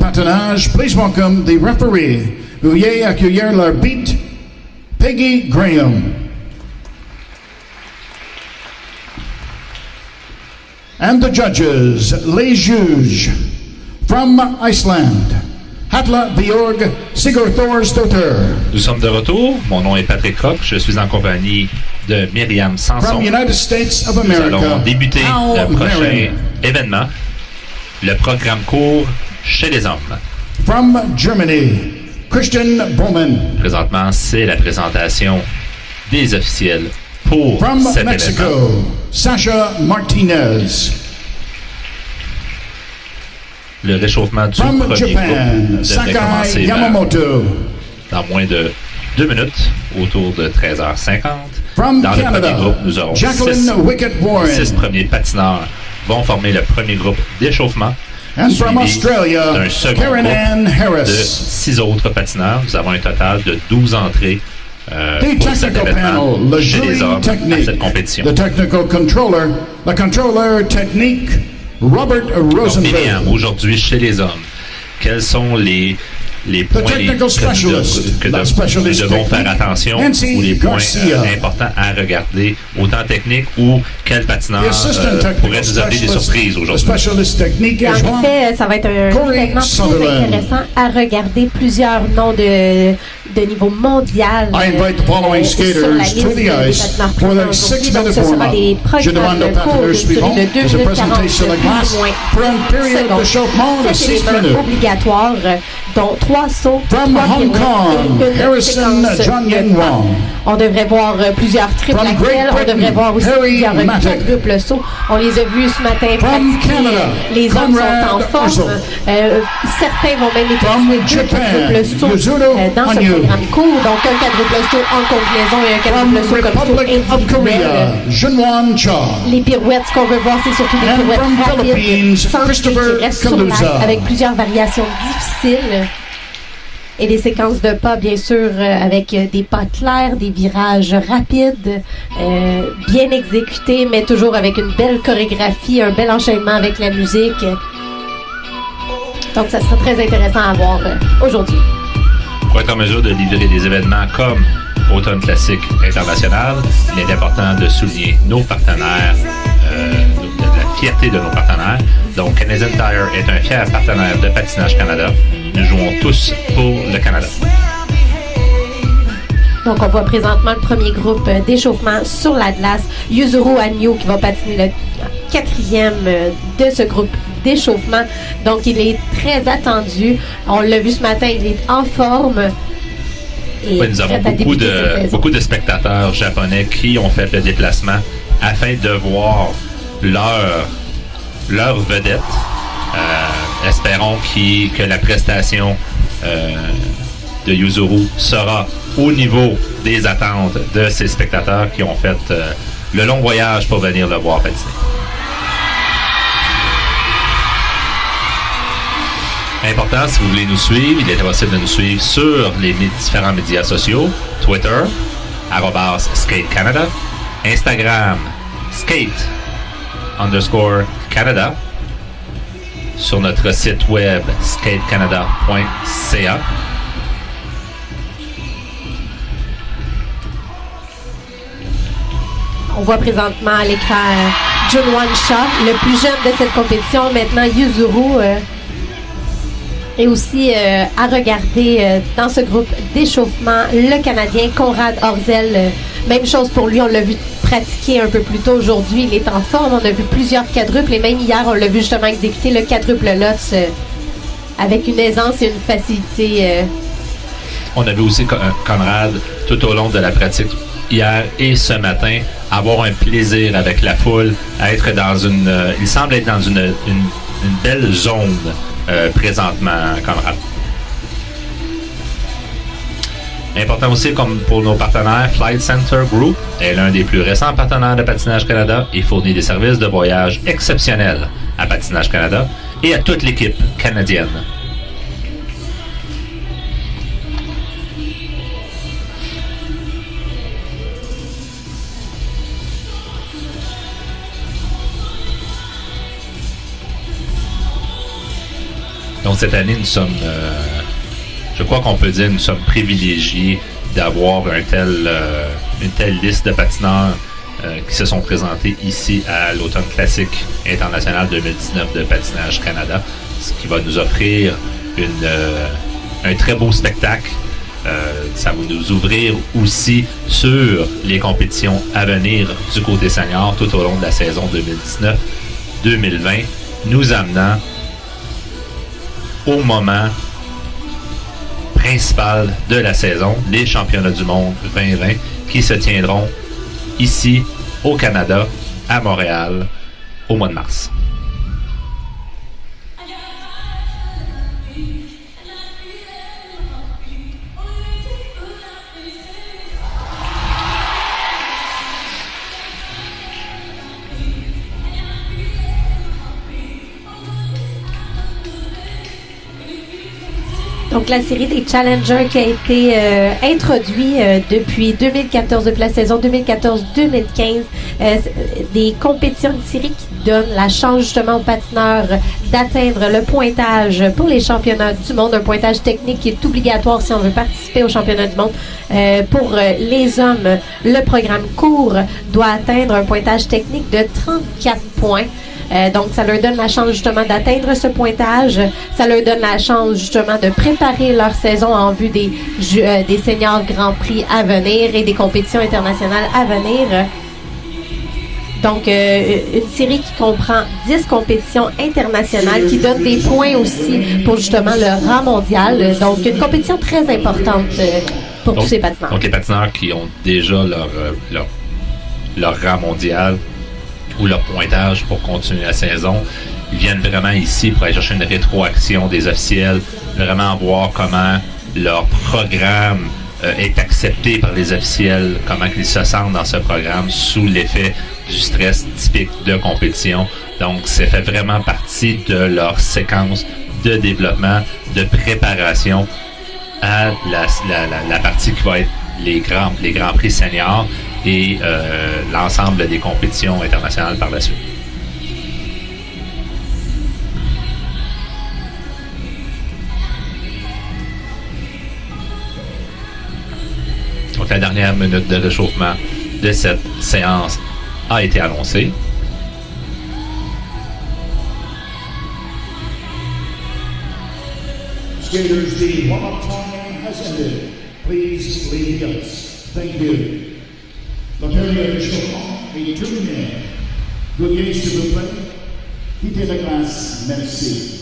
patinage, please welcome the referee. Veuillez accueillir l'arbitre, Peggy Graham. And the judges, les juges, from Iceland, Hatla Bjorg Sigurþórsdóttir. Nous sommes de retour. Mon nom est Patrick Koch. Je suis en compagnie de Myriam Sanson. From United States of America, nous allons débuter Al le prochain Marin. événement, le programme court chez les hommes. From Germany, Christian Bowman. Présentement, c'est la présentation des officiels pour From cet Mexico, événement. Sasha Martinez. Le réchauffement du From premier Japan, groupe devrait Sakai commencer Yamamoto. dans moins de 2 minutes, autour de 13h50. From Dans le premier Canada, groupe, nous aurons Jacqueline Wickett Warren. 6 premiers patineurs vont former le premier groupe d'échauffement. And from Suivi Australia, d'un second Karen Ann groupe de Harris. 6 autres patineurs. Nous avons un total de 12 entrées The pour cet technical événement panel, le chez les jury hommes à technique, cette compétition. the technical controller, the controller technique, Robert Donc, Rosenfeld. Myriam, aujourd'hui chez les hommes, quels sont les points technical specialist, que la nous specialist devons faire technique, attention Nancy ou les points Garcia. importants à regarder, autant technique ou quel patineur The assistant pourrait technical nous amener des surprises specialist, the aujourd'hui. specialist technique En is one. effet, ça va être un Corey événement très Sutherland. intéressant à regarder. Plusieurs noms de niveau mondial I invite the following sur la skaters liste to the des ice patineurs for présents the 6 aujourd'hui. Donc, minute ce sera des warm-up. Je demande programmes aux courts patineurs d'une suivants durée de 2 de se minutes 40 présenter sur la plus ou glace moins pour une période secondes. d'échauffement de 7 6 éléments minutes. obligatoires, dont 3 sauts, From 3 Hong pirouettes Kong, et une Harrison séquence John de Yen pas. Wong. On devrait voir plusieurs triples From Great axels. On Britain, devrait voir aussi Harry plusieurs Mattek. quadruples sauts. On les a vus ce matin From pratiquer. Canada, Les hommes Conrad sont en forme. Ursul. Certains vont même From effectuer 2 Japan, quadruples sauts Yuzuru dans ce Hanyu. programme court. Donc un quadruple saut en combinaison et un From quadruple saut comme saut Republic of Korea, individuel. Junwon Cha. Les pirouettes, ce qu'on veut voir, c'est surtout des And pirouettes from rapides, Philippines, sans Christopher qui restent sur Kaluza. l'axe, avec plusieurs variations difficiles. Et des séquences de pas, bien sûr, avec des pas clairs, des virages rapides, bien exécutés, mais toujours avec une belle chorégraphie, un bel enchaînement avec la musique. Donc, ça sera très intéressant à voir aujourd'hui. Pour être en mesure de livrer des événements comme Automne Classique International, il est important de souligner nos partenaires, la fierté de nos partenaires. Donc, Canadian Tire est un fier partenaire de Patinage Canada. Nous jouons tous pour le Canada. Donc, on voit présentement le premier groupe d'échauffement sur la glace. Yuzuru Hanyu qui va patiner le 4e de ce groupe d'échauffement. Donc, il est très attendu. On l'a vu ce matin, il est en forme. Et Oui, nous avons prêt à débuter cette saison. beaucoup de spectateurs japonais qui ont fait le déplacement afin de voir leur vedette. Espérons que la prestation de Yuzuru sera au niveau des attentes de ces spectateurs qui ont fait le long voyage pour venir le voir patiner. Important, si vous voulez nous suivre, il est possible de nous suivre sur les différents médias sociaux, Twitter, @SkateCanada, Instagram, skate_Canada, sur notre site web skatecanada.ca. On voit présentement à l'écran Junwon Cha, le plus jeune de cette compétition. Maintenant, Yuzuru est aussi à regarder dans ce groupe d'échauffement. Le Canadien Conrad Orzel, même chose pour lui. On l'a vu pratiquer un peu plus tôt aujourd'hui. Il est en forme. On a vu plusieurs quadruples et même hier, on l'a vu justement exécuter le quadruple Lutz avec une aisance et une facilité. On a vu aussi Conrad tout au long de la pratique hier et ce matin avoir un plaisir avec la foule, être dans il semble être dans une belle zone présentement, Conrad. Important aussi, comme pour nos partenaires, Flight Center Group est l'un des plus récents partenaires de Patinage Canada et fournit des services de voyage exceptionnels à Patinage Canada et à toute l'équipe canadienne. Donc cette année, nous sommes, je crois qu'on peut dire, nous sommes privilégiés d'avoir une telle liste de patineurs qui se sont présentés ici à l'Automne Classique International 2019 de Patinage Canada, ce qui va nous offrir un très beau spectacle. Ça va nous ouvrir aussi sur les compétitions à venir du côté senior tout au long de la saison 2019-2020, nous amenant au moment principal de la saison, les championnats du monde 2020 qui se tiendront ici au Canada, à Montréal, au mois de mars. Donc, la série des Challengers qui a été introduite depuis 2014, depuis la saison 2014-2015, des compétitions de série qui donnent la chance justement aux patineurs d'atteindre le pointage pour les championnats du monde, un pointage technique qui est obligatoire si on veut participer aux championnats du monde. Pour les hommes, le programme court doit atteindre un pointage technique de 34 points. Donc, ça leur donne la chance justement d'atteindre ce pointage. Ça leur donne la chance justement de préparer leur saison en vue des seniors Grand Prix à venir et des compétitions internationales à venir. Donc, une série qui comprend 10 compétitions internationales qui donne des points aussi pour justement le rang mondial. Donc, une compétition très importante pour tous ces patineurs. Donc, les patineurs qui ont déjà leur rang mondial ou leur pointage pour continuer la saison, ils viennent vraiment ici pour aller chercher une rétroaction des officiels, vraiment voir comment leur programme est accepté par les officiels, comment ils se sentent dans ce programme sous l'effet du stress typique de compétition. Donc, ça fait vraiment partie de leur séquence de développement, de préparation à la partie qui va être les grands prix seniors et l'ensemble des compétitions internationales par la suite. Donc la dernière minute de réchauffement de cette séance a été annoncée. Skaters, the warm-up time has ended. Please leave the ice. Thank you. La période de chauffement est terminée. Veuillez s'il vous plaît quitter la glace. Merci.